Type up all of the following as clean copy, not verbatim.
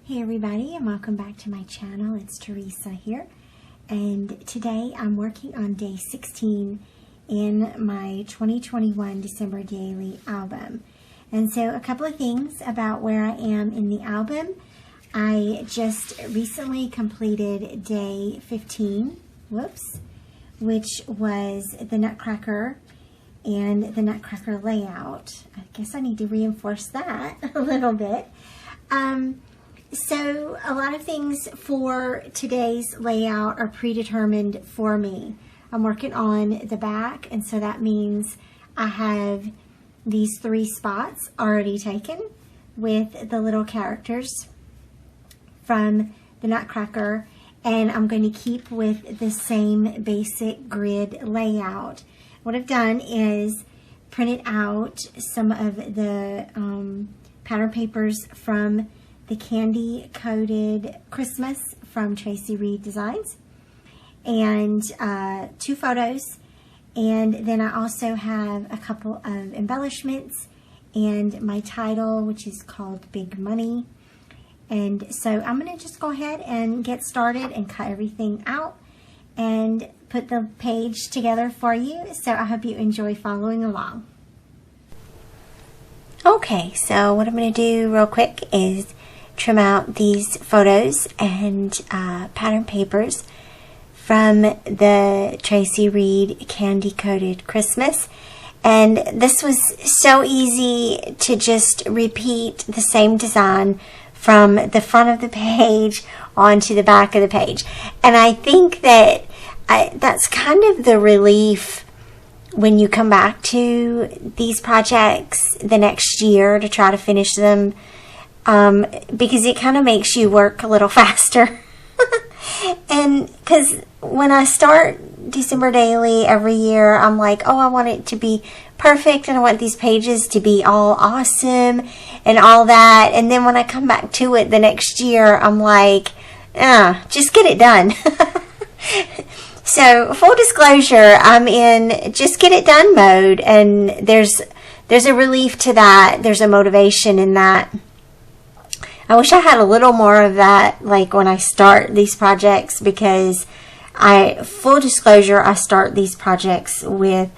Hey everybody, and welcome back to my channel. It's Theresa here, and today I'm working on day 16 in my 2021 December daily album. And so a couple of things about where I am in the album. I just recently completed day 15, which was the Nutcracker and the Nutcracker layout. I guess I need to reinforce that a little bit. So a lot of things for today's layout are predetermined for me. I'm working on the back, and so that means I have these 3 spots already taken with the little characters from the Nutcracker, and I'm going to keep with the same basic grid layout. What I've done is printed out some of the pattern papers from the Candy Coated Christmas from Traci Reed Designs, and 2 photos, and then I also have a couple of embellishments and my title, which is called Big Money. And so I'm going to just go ahead and get started and cut everything out and put the page together for you. So I hope you enjoy following along. Okay, so what I'm going to do real quick is trim these photos and pattern papers from the Traci Reed Candy Coated Christmas. And this was so easy to just repeat the same design from the front of the page onto the back of the page. And I think that that's kind of the relief when you come back to these projects the next year to try to finish them, because it kind of makes you work a little faster. And because when I start December Daily every year, I'm like, oh, I want it to be perfect, and I want these pages to be all awesome and all that. And then when I come back to it the next year, I'm like, just get it done. So full disclosure, I'm in just get it done mode, and there's a relief to that. There's a motivation in that. I wish I had a little more of that, like when I start these projects, because full disclosure, I start these projects with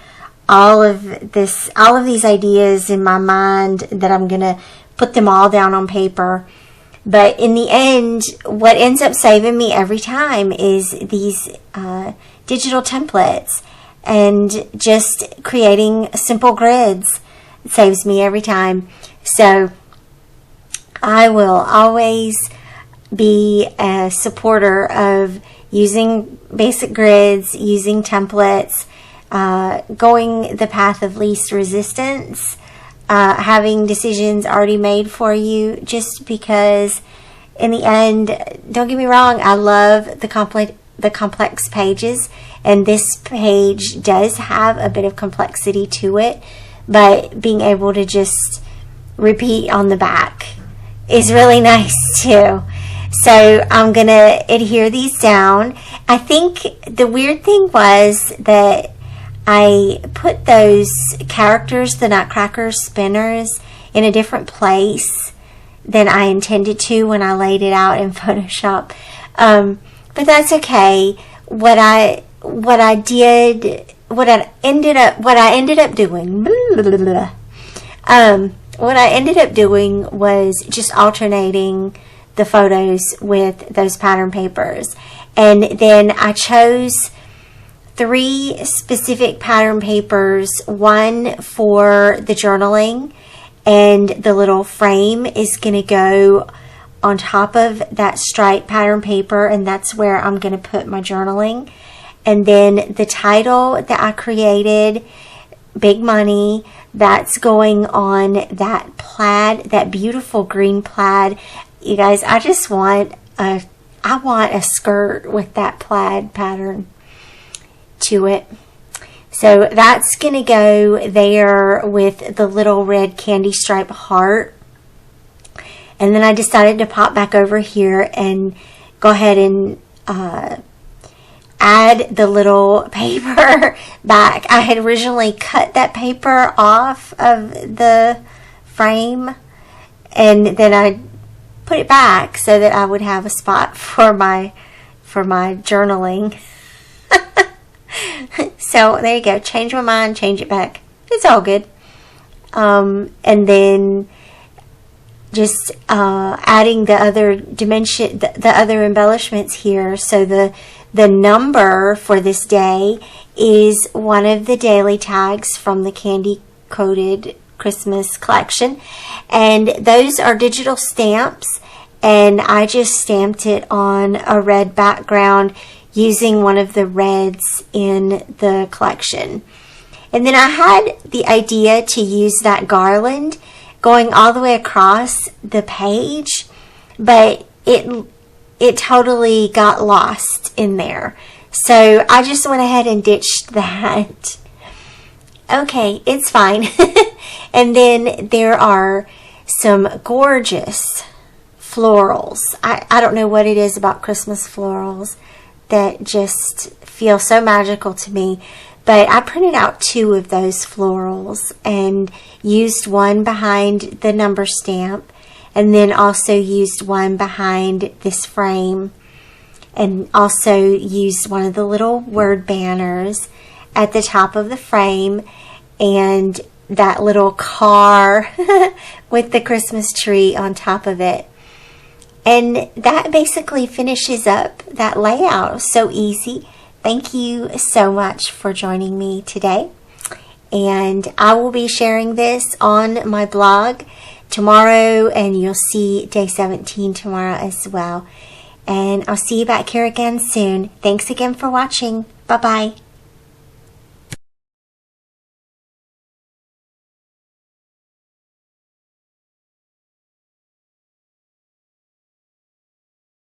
all of these ideas in my mind that I'm gonna put them all down on paper. But in the end, what ends up saving me every time is these digital templates, and just creating simple grids saves me every time. So I will always be a supporter of using basic grids, using templates, going the path of least resistance, having decisions already made for you, just because in the end, don't get me wrong, I love the complex pages, and this page does have a bit of complexity to it, but being able to just repeat on the back is really nice too. So I'm going to adhere these down. I think the weird thing was that I put those characters, the Nutcracker spinners, in a different place than I intended to when I laid it out in Photoshop. But that's okay. What I ended up doing was just alternating the photos with those pattern papers. And then I chose 3 specific pattern papers, one for the journaling, and the little frame is going to go on top of that striped pattern paper, and that's where I'm going to put my journaling. And then the title that I created, Big Money, that's going on that plaid, that beautiful green plaid. You guys, I want a skirt with that plaid pattern to it. So that's going to go there with the little red candy stripe heart. And then I decided to pop back over here and go ahead and add the little paper back. I had originally cut that paper off of the frame, and then I put it back so that I would have a spot for my journaling. So there you go. Change my mind, change it back. It's all good. And then just adding the other dimension, the other embellishments here. So the number for this day is one of the daily tags from the Candy Coated Christmas collection, and those are digital stamps, and I just stamped it on a red background using one of the reds in the collection. And then I had the idea to use that garland going all the way across the page, but it totally got lost in there. So I just went ahead and ditched that. Okay, it's fine. And then there are some gorgeous florals. I don't know what it is about Christmas florals that just feel so magical to me. But I printed out 2 of those florals and used one behind the number stamp, and then also used one behind this frame, and also used one of the little word banners at the top of the frame, and that little car with the Christmas tree on top of it. And that basically finishes up that layout. So easy. Thank you so much for joining me today. And I will be sharing this on my blog tomorrow, and you'll see day 17 tomorrow as well. And I'll see you back here again soon. Thanks again for watching. Bye-bye.